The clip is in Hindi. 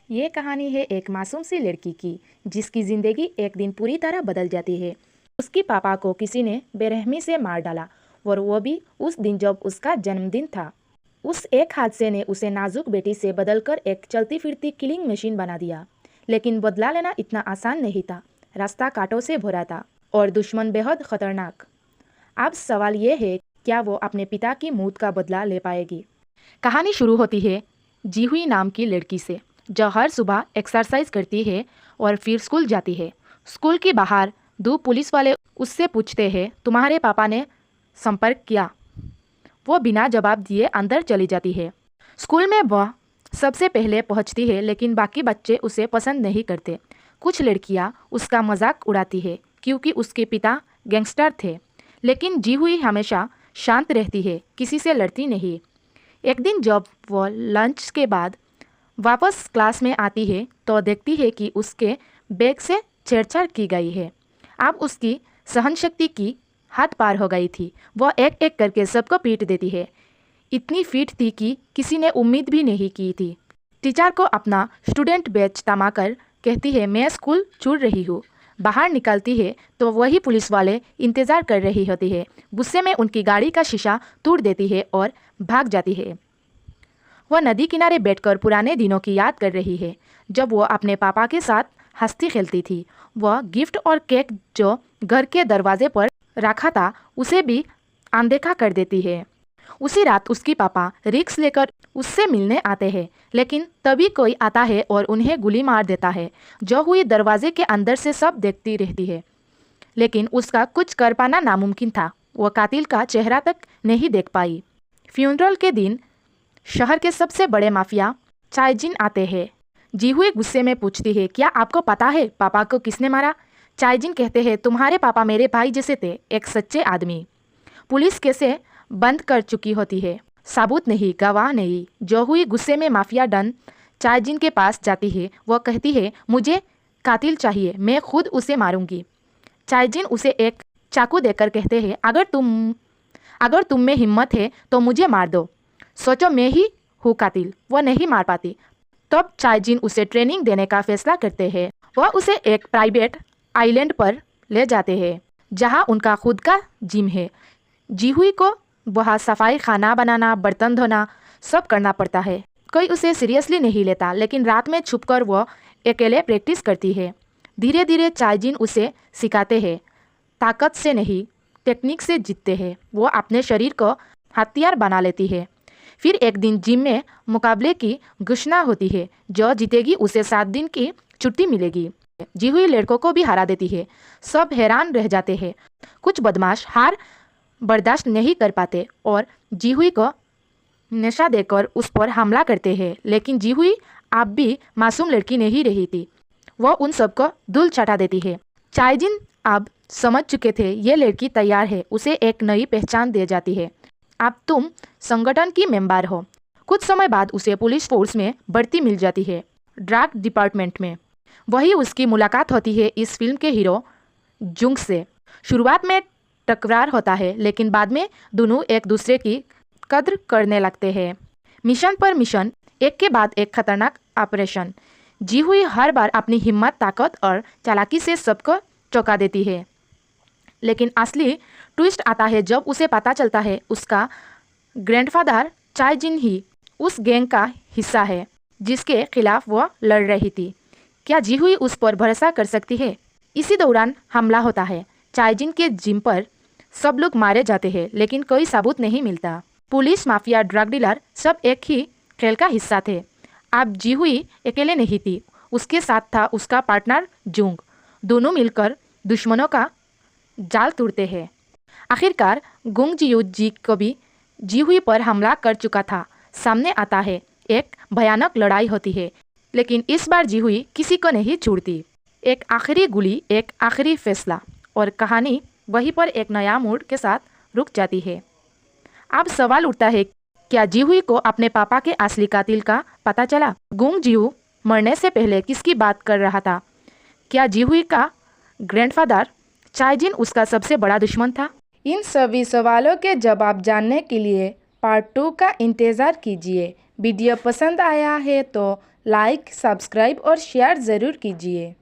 ये कहानी है एक मासूम सी लड़की की जिसकी ज़िंदगी एक दिन पूरी तरह बदल जाती है। उसके पापा को किसी ने बेरहमी से मार डाला और वो भी उस दिन जब उसका जन्मदिन था। उस एक हादसे ने उसे नाजुक बेटी से बदलकर एक चलती फिरती किलिंग मशीन बना दिया। लेकिन बदला लेना इतना आसान नहीं था। रास्ता कांटों से भरा था और दुश्मन बेहद खतरनाक। अब सवाल ये है, क्या वो अपने पिता की मौत का बदला ले पाएगी? कहानी शुरू होती है जीहुई नाम की लड़की से, जो हर सुबह एक्सरसाइज करती है और फिर स्कूल जाती है। स्कूल के बाहर दो पुलिस वाले उससे पूछते हैं, तुम्हारे पापा ने संपर्क किया? वो बिना जवाब दिए अंदर चली जाती है। स्कूल में वह सबसे पहले पहुंचती है, लेकिन बाकी बच्चे उसे पसंद नहीं करते। कुछ लड़कियां उसका मजाक उड़ाती है क्योंकि उसके पिता गैंगस्टर थे, लेकिन जीहुई हमेशा शांत रहती है, किसी से लड़ती नहीं। एक दिन जब वह लंच के बाद वापस क्लास में आती है तो देखती है कि उसके बैग से छेड़छाड़ की गई है। अब उसकी सहनशक्ति की हद पार हो गई थी। वह एक एक करके सबको पीट देती है। इतनी फीट थी कि किसी ने उम्मीद भी नहीं की थी। टीचर को अपना स्टूडेंट बैच थमाकर कहती है, मैं स्कूल छोड़ रही हूँ। बाहर निकलती है तो वही पुलिस वाले इंतज़ार कर रही होती है। गुस्से में उनकी गाड़ी का शीशा तोड़ देती है और भाग जाती है। वह नदी किनारे बैठकर पुराने दिनों की याद कर रही है, जब वो अपने पापा के साथ हंसती खेलती थी। वह गिफ्ट और केक जो घर के दरवाजे पर रखा था उसे भी अनदेखा कर देती है। उसी रात उसके पापा रिक्स लेकर उससे मिलने आते हैं, लेकिन तभी कोई आता है और उन्हें गोली मार देता है। जो हुई दरवाजे के अंदर से सब देखती रहती है, लेकिन उसका कुछ कर पाना नामुमकिन था। वह कातिल का चेहरा तक नहीं देख पाई। फ्यूनरल के दिन शहर के सबसे बड़े माफिया चायजिन आते हैं। जीहुई गुस्से में पूछती है, क्या आपको पता है पापा को किसने मारा? चायजिन कहते हैं, तुम्हारे पापा मेरे भाई जैसे थे, एक सच्चे आदमी। पुलिस केसे बंद कर चुकी होती है, सबूत नहीं, गवाह नहीं। जोहुई गुस्से में माफिया डन चायजिन के पास जाती है। वह कहती है, मुझे कातिल चाहिए, मैं खुद उसे मारूंगी। चायजिन उसे एक चाकू देकर कहते हैं, अगर तुम में हिम्मत है तो मुझे मार दो। सोचो, मैं ही हूँ कातिल। वह नहीं मार पाती। तब चायजिन उसे ट्रेनिंग देने का फैसला करते हैं। वह उसे एक प्राइवेट आइलैंड पर ले जाते हैं जहाँ उनका खुद का जिम है। जीहुई को वहाँ सफाई, खाना बनाना, बर्तन धोना सब करना पड़ता है। कोई उसे सीरियसली नहीं लेता, लेकिन रात में छुपकर वह अकेले प्रैक्टिस करती है। धीरे धीरे चायजिन उसे सिखाते हैं, ताकत से नहीं टेक्निक से जीतते हैं। वो अपने शरीर को हथियार बना लेती है। फिर एक दिन जिम में मुकाबले की घोषणा होती है। जो जीतेगी उसे 7 दिन की छुट्टी मिलेगी। जीहुई लड़कों को भी हरा देती है। सब हैरान रह जाते हैं। कुछ बदमाश हार बर्दाश्त नहीं कर पाते और जीहुई को नशा देकर उस पर हमला करते हैं, लेकिन जीहुई अब भी मासूम लड़की नहीं रही थी। वह उन सबको धूल चटा देती है। चायजिन अब समझ चुके थे, ये लड़की तैयार है। उसे एक नई पहचान दे जाती है, अब तुम संगठन की मेंबर हो। कुछ समय बाद उसे पुलिस फोर्स में भर्ती मिल जाती है, ड्रग डिपार्टमेंट में। वही उसकी मुलाकात होती है इस फिल्म के हीरो जुंग से। शुरुआत में टकरार होता है, लेकिन बाद में दोनों एक दूसरे की कद्र करने लगते हैं। मिशन पर मिशन, एक के बाद एक खतरनाक ऑपरेशन। जीहुई हर बार अपनी हिम्मत, ताकत और चालाकी से सबको चौंका देती है। लेकिन असली ट्विस्ट आता है जब उसे पता चलता है उसका ग्रैंडफादर चायजिन ही उस गैंग का हिस्सा है जिसके खिलाफ वह लड़ रही थी। क्या जीहुई उस पर भरोसा कर सकती है? इसी दौरान हमला होता है। चायजिन के जिम पर सब लोग मारे जाते हैं, लेकिन कोई सबूत नहीं मिलता। पुलिस, माफिया, ड्रग डीलर सब एक ही खेल का हिस्सा थे। अब जीहुई अकेले नहीं थी, उसके साथ था उसका पार्टनर जुंग। दोनों मिलकर दुश्मनों का जाल तोड़ते हैं। आखिरकार गुंग जियू जी को भी जीहुई पर हमला कर चुका था। सामने आता है, एक भयानक लड़ाई होती है, लेकिन इस बार जीहुई किसी को नहीं छोड़ती। एक आखिरी गोली, एक आखिरी फैसला, और कहानी वहीं पर एक नया मोड़ के साथ रुक जाती है। अब सवाल उठता है, क्या जीहुई को अपने पापा के असली कातिल का पता चला? गुंग जियू मरने से पहले किसकी बात कर रहा था? क्या जीहुई का ग्रैंडफादर चायजिन उसका सबसे बड़ा दुश्मन था? इन सभी सवालों के जवाब जानने के लिए पार्ट 2 का इंतज़ार कीजिए। वीडियो पसंद आया है तो लाइक, सब्सक्राइब और शेयर ज़रूर कीजिए।